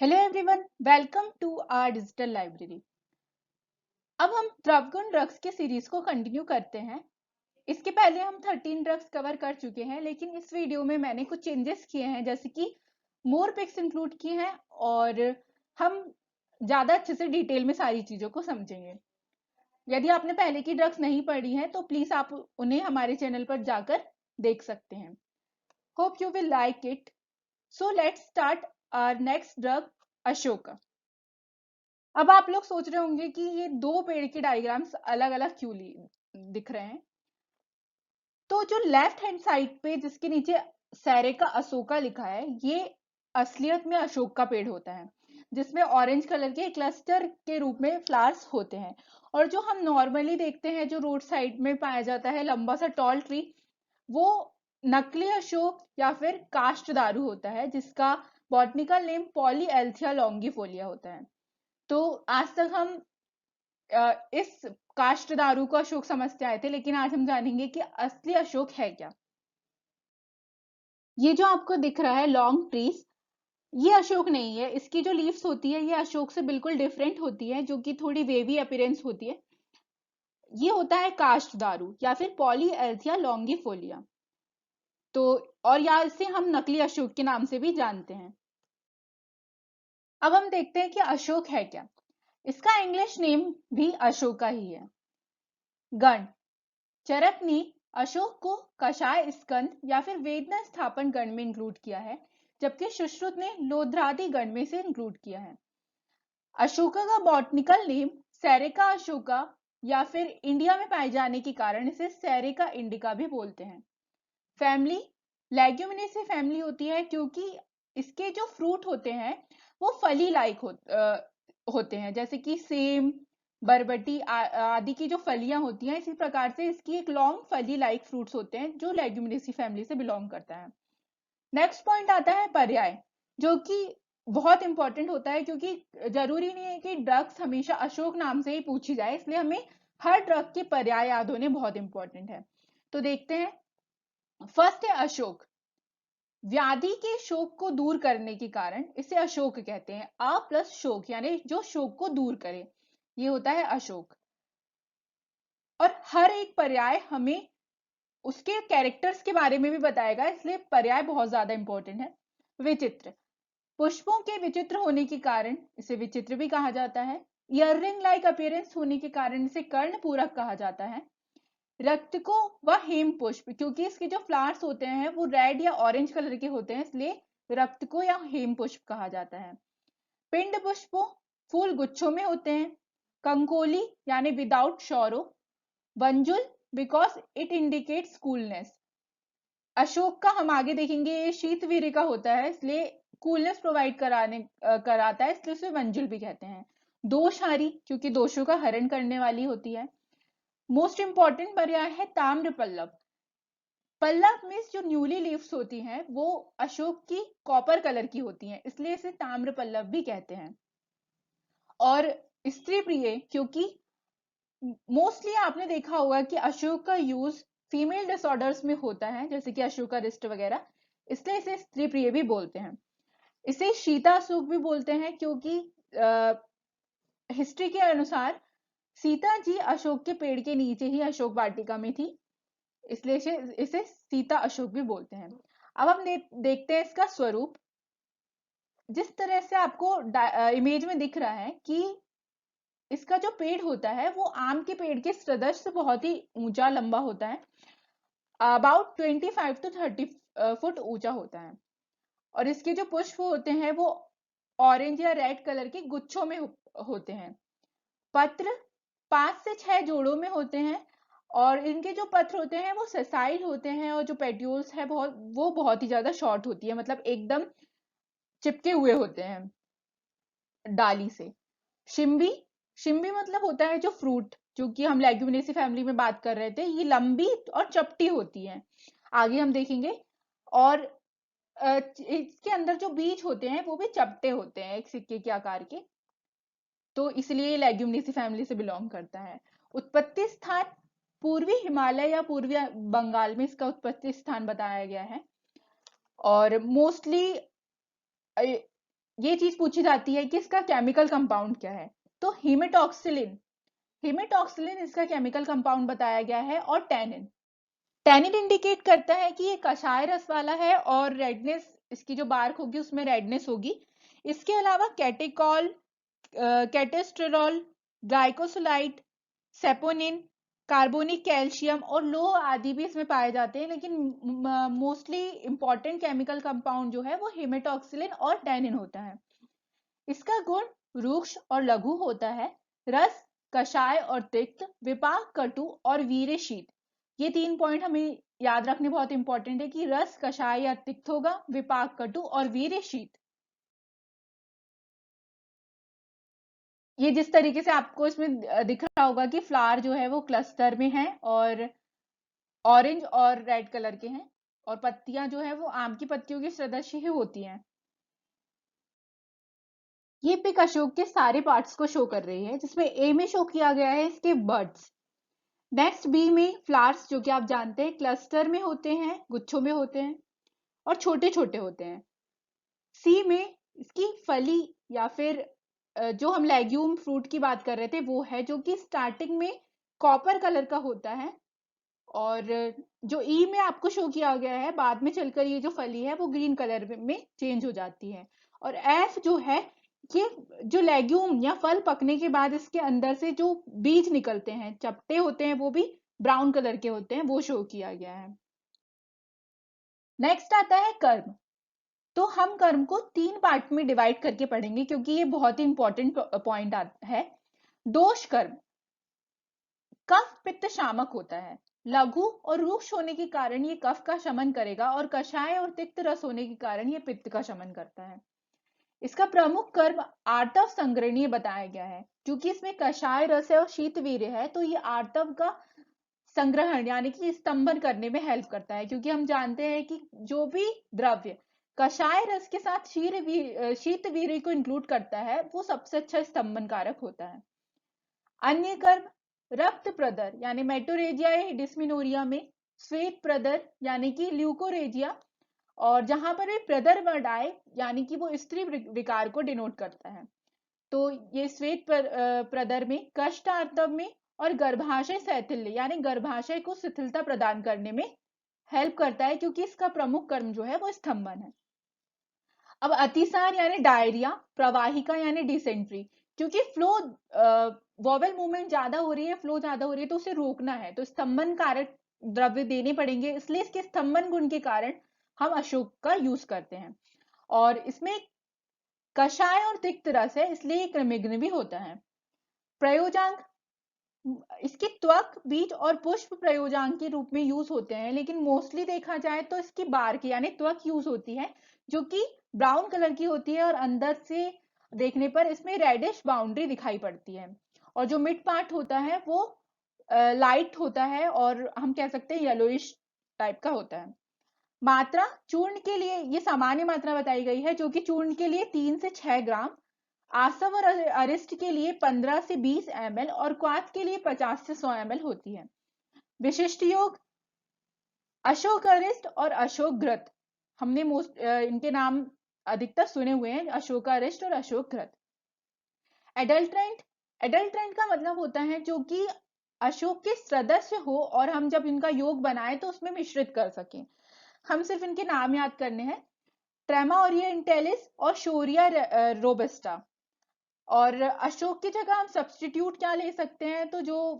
Hello everyone, welcome to our digital library. अब हम द्रवगुण ड्रग्स के सीरीज को कंटिन्यू करते हैं। इसके पहले हम 13 ड्रग्स कवर कर चुके हैं, लेकिन इस वीडियो में मैंने कुछ चेंजेस किए हैं, जैसे कि मोर पिक्स इंक्लूड किए हैं और हम ज्यादा अच्छे से डिटेल में सारी चीजों को समझेंगे। यदि आपने पहले की ड्रग्स नहीं पढ़ी हैं तो प्लीज आप उन्हें हमारे चैनल पर जाकर देख सकते हैं। Hope you will like it. So let's start our next drug, Ashoka. अब आप लोग सोच रहे होंगे कि ये दो पेड़ के डायग्राम्स अलग अलग क्यों दिख रहे हैं। तो जो लेफ्ट हैंड साइड पे जिसके नीचे सेरेका अशोका लिखा है, ये असलियत में अशोक का पेड़ होता है, जिसमें ऑरेंज कलर के क्लस्टर के रूप में फ्लावर्स होते हैं। और जो हम नॉर्मली देखते हैं, जो रोड साइड में पाया जाता है लंबा सा टॉल ट्री, वो नकली अशोक या फिर काष्ठदारू होता है, जिसका बॉटनिकल नेम पॉलीएल्थिया लॉन्गिफोलिया होता है। तो आज तक हम इस काष्ठदारू को अशोक समझते आए थे, लेकिन आज हम जानेंगे कि असली अशोक है क्या। ये जो आपको दिख रहा है लॉन्ग ट्रीज, ये अशोक नहीं है। इसकी जो लीव्स होती है ये अशोक से बिल्कुल डिफरेंट होती है, जो कि थोड़ी वेवी अपीयरेंस होती है। ये होता है काष्ठदारू या फिर पॉलीएल्थिया लॉन्गिफोलिया। तो और या इसे हम नकली अशोक के नाम से भी जानते हैं। अब हम देखते हैं कि अशोक है क्या। इसका इंग्लिश नेम भी अशोका ही है। गण चरक ने अशोक को कषाय स्कंद या फिर वेदना स्थापन गण में इंक्लूड किया है, जबकि सुश्रुत ने लोध्रादि गण में से इंक्लूड किया है। अशोका का बॉटनिकल नेम सेरेका अशोका या फिर इंडिया में पाए जाने के कारण इसे सेरेका इंडिका भी बोलते हैं। फैमिली लेग्यूमिनेसी फैमिली होती है, क्योंकि इसके जो फ्रूट होते हैं वो फली लाइक होते हैं, जैसे कि सेम, बरबटी आदि की जो फलियां होती हैं, इसी प्रकार से इसकी एक लॉन्ग फली लाइक फ्रूट्स होते हैं, जो लेग्यूमिनेसी फैमिली से बिलोंग करता है। नेक्स्ट पॉइंट आता है पर्याय, जो कि बहुत इंपॉर्टेंट होता है, क्योंकि जरूरी नहीं है कि ड्रग्स हमेशा अशोक नाम से ही पूछी जाए, इसलिए हमें हर ड्रग के पर्याय याद होने बहुत इंपॉर्टेंट है। तो देखते हैं। फर्स्ट है अशोक। व्याधि के शोक को दूर करने के कारण इसे अशोक कहते हैं। अ प्लस शोक यानी जो शोक को दूर करे, ये होता है अशोक। और हर एक पर्याय हमें उसके कैरेक्टर्स के बारे में भी बताएगा, इसलिए पर्याय बहुत ज्यादा इंपॉर्टेंट है। विचित्र, पुष्पों के विचित्र होने के कारण इसे विचित्र भी कहा जाता है। इयररिंग लाइक अपीयरेंस होने के कारण इसे कर्णपूरक कहा जाता है। रक्त को व हेम पुष्प, क्योंकि इसके जो फ्लावर्स होते हैं वो रेड या ऑरेंज कलर के होते हैं, इसलिए रक्त को या हेम पुष्प कहा जाता है। पिंड पुष्पों, फूल गुच्छों में होते हैं। कंकोली यानी विदाउट शौरो। वंजुल, बिकॉज इट इंडिकेट्स कूलनेस। अशोक का हम आगे देखेंगे, ये शीतवीर्य का होता है, इसलिए कूलनेस प्रोवाइड कराता है, इसलिए उसे वंजुल भी कहते हैं। दोषहारी, क्योंकि दोषों का हरण करने वाली होती है। मोस्ट इंपॉर्टेंट पर्याय है ताम्र पल्लव। पल्लव में जो न्यूली लीव्स होती हैं वो अशोक की कॉपर कलर की होती हैं, इसलिए इसे ताम्र पल्लव भी कहते हैं। और स्त्री प्रिय, क्योंकि मोस्टली आपने देखा होगा कि अशोक का यूज फीमेल डिसऑर्डर्स में होता है, जैसे कि अशोका रिस्ट वगैरह, इसलिए इसे स्त्री प्रिय भी बोलते हैं। इसे सीता अशोक भी बोलते हैं, क्योंकि हिस्ट्री के अनुसार सीता जी अशोक के पेड़ के नीचे ही अशोक वाटिका में थी, इसलिए इसे सीता अशोक भी बोलते हैं। अब हम देखते हैं इसका स्वरूप। जिस तरह से आपको इमेज में दिख रहा है कि इसका जो पेड़ होता है वो आम के पेड़ के सदृश से बहुत ही ऊंचा लंबा होता है। अबाउट 25 to 30 फुट ऊंचा होता है। और इसके जो पुष्प होते हैं वो ऑरेंज या रेड कलर के गुच्छों में होते हैं। पत्र 5 से 6 जोड़ों में होते हैं, और इनके जो पत्र होते हैं वो सेसाइल होते हैं, और जो पेट्यूल्स है वो बहुत ही ज्यादा शॉर्ट होती है, मतलब एकदम चिपके हुए होते हैं डाली से। शिम्बी, शिम्बी मतलब होता है जो फ्रूट, जो कि हम लेग्यूमिनेसी फैमिली में बात कर रहे थे, ये लंबी और चपटी होती है, आगे हम देखेंगे। और इसके अंदर जो बीज होते हैं वो भी चपटे होते हैं, एक सिक्के के आकार के, तो इसलिए लेग्यूमिनेसी फैमिली से बिलोंग करता है। उत्पत्ति स्थान पूर्वी हिमालय या पूर्वी बंगाल में इसका उत्पत्ति स्थान बताया गया है। और मोस्टली ये चीज पूछी जाती है कि इसका केमिकल कंपाउंड क्या है। तो हीमेटॉक्सिलिन, हीमेटॉक्सिलिन इसका केमिकल कंपाउंड बताया गया है। और टैनिन, टैनिन इंडिकेट करता है कि ये कषाय रस वाला है और रेडनेस, इसकी जो बार्क होगी उसमें रेडनेस होगी। इसके अलावा कैटेकॉल, कैटेस्टेरॉल, ग्लाइकोसोलाइट, सेपोनिन, कार्बोनिक कैल्शियम और लोह आदि भी इसमें पाए जाते हैं, लेकिन मोस्टली इंपॉर्टेंट केमिकल कंपाउंड जो है वो हेमेटॉक्सिलिन और टैनिन होता है। इसका गुण रूक्ष और लघु होता है। रस कषाय और तिक्त, विपाक कटु और वीर्य शीत। ये 3 पॉइंट हमें याद रखने बहुत इंपॉर्टेंट है कि रस कषाय या तिक्त होगा, विपाक कटु और वीर्य शीत। ये जिस तरीके से आपको इसमें दिख रहा होगा कि फ्लावर जो है वो क्लस्टर में है और ऑरेंज और रेड कलर के हैं, और पत्तियां जो है वो आम की पत्तियों की सदृश ही होती हैं। ये पिक अशोक के सारे पार्ट्स को शो कर रही है, जिसमें ए में शो किया गया है इसके बर्ड्स। नेक्स्ट बी में फ्लावर्स, जो कि आप जानते हैं क्लस्टर में होते हैं, गुच्छों में होते हैं और छोटे छोटे होते हैं। सी में इसकी फली या फिर जो हम लेग्यूम फ्रूट की बात कर रहे थे वो है, जो कि स्टार्टिंग में कॉपर कलर का होता है। और जो ई में आपको शो किया गया है, बाद में चलकर ये जो फली है वो ग्रीन कलर में चेंज हो जाती है। और एफ जो है, ये जो लेग्यूम या फल पकने के बाद इसके अंदर से जो बीज निकलते हैं, चपटे होते हैं, वो भी ब्राउन कलर के होते हैं, वो शो किया गया है। नेक्स्ट आता है कर्म। तो हम कर्म को 3 पार्ट में डिवाइड करके पढ़ेंगे, क्योंकि ये बहुत ही इंपॉर्टेंट पॉइंट है। दोष कर्म, कफ पित्त शामक होता है। लघु और रूक्ष होने के कारण ये कफ का शमन करेगा, और कषाय और तिक्त रस होने के कारण ये पित्त का शमन करता है। इसका प्रमुख कर्म आर्तव संग्रहणीय बताया गया है। क्योंकि इसमें कषाय रस है और शीतवीर्य है, तो ये आर्तव का संग्रहण यानी कि स्तंभन करने में हेल्प करता है। क्योंकि हम जानते हैं कि जो भी द्रव्य कषाय रस के साथ शीतवीर्य को इंक्लूड करता है, वो सबसे अच्छा स्तंभन कारक होता है। अन्य कर्म, रक्त प्रदर यानी मेटोरेजिया या डिस्मिनोरिया में श्वेत प्रदर यानी कि ल्यूकोरेजिया, और जहां पर भी प्रदर वर्ड आए यानी कि वो स्त्री विकार को डिनोट करता है। तो ये श्वेत प्रदर में कष्ट आर्तव में और गर्भाशय शैथिल्य यानी गर्भाशय को शिथिलता प्रदान करने में हेल्प करता है, क्योंकि इसका प्रमुख कर्म जो है वो स्तंभन है। अब अतिसार यानी डायरिया, प्रवाहिका यानी डिसेंट्री, क्योंकि फ्लो वॉवेल मूवमेंट ज्यादा हो रही है, फ्लो ज्यादा हो रही है, तो उसे रोकना है, तो स्तंभन कारक द्रव्य देने पड़ेंगे, इसलिए इसके स्तंभन गुण के कारण हम अशोक का यूज करते हैं। और इसमें कषाय और तिक्त रस है, इसलिए ये क्रमिग्न भी होता है। प्रयोजांक, इसकी त्वक, बीज और पुष्प प्रयोजांक के रूप में यूज होते हैं, लेकिन मोस्टली देखा जाए तो इसकी बार्क यानी त्वक यूज होती है, जो कि ब्राउन कलर की होती है और अंदर से देखने पर इसमें रेडिश बाउंड्री दिखाई पड़ती है। और जो मिड पार्ट होता है वो लाइट होता है और हम कह सकते हैं येलोइश टाइप का होता है। मात्रा, चूर्ण के लिए ये सामान्य मात्रा बताई गई है, जो कि चूर्ण के लिए 3 से 6 ग्राम, आसव और अरिष्ट के लिए 15 से 20 ml और क्वाथ के लिए 50 से 100 ml होती है। विशिष्ट योग, अशोक अरिष्ट और अशोक घृत, हमने इनके नाम अधिकतर सुने हुए हैं, अशोक अरिष्ट और अशोक घृत। एडल्ट्रेंट, एडल्ट्रेंट का मतलब होता है जो कि अशोक के सदस्य हो और हम जब इनका योग बनाए तो उसमें मिश्रित कर सकें। हम सिर्फ इनके नाम याद करने हैं, ट्रेमा ओरिएंटेलिस और शोरिया रोबस्टा। और अशोक की जगह हम सब्सटीट्यूट क्या ले सकते हैं, तो जो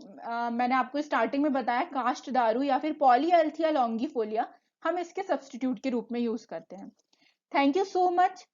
मैंने आपको स्टार्टिंग में बताया, काष्ठ दारू या फिर पॉलीअल्थिया लॉन्गिफोलिया, हम इसके सब्सटीट्यूट के रूप में यूज करते हैं। Thank you so much.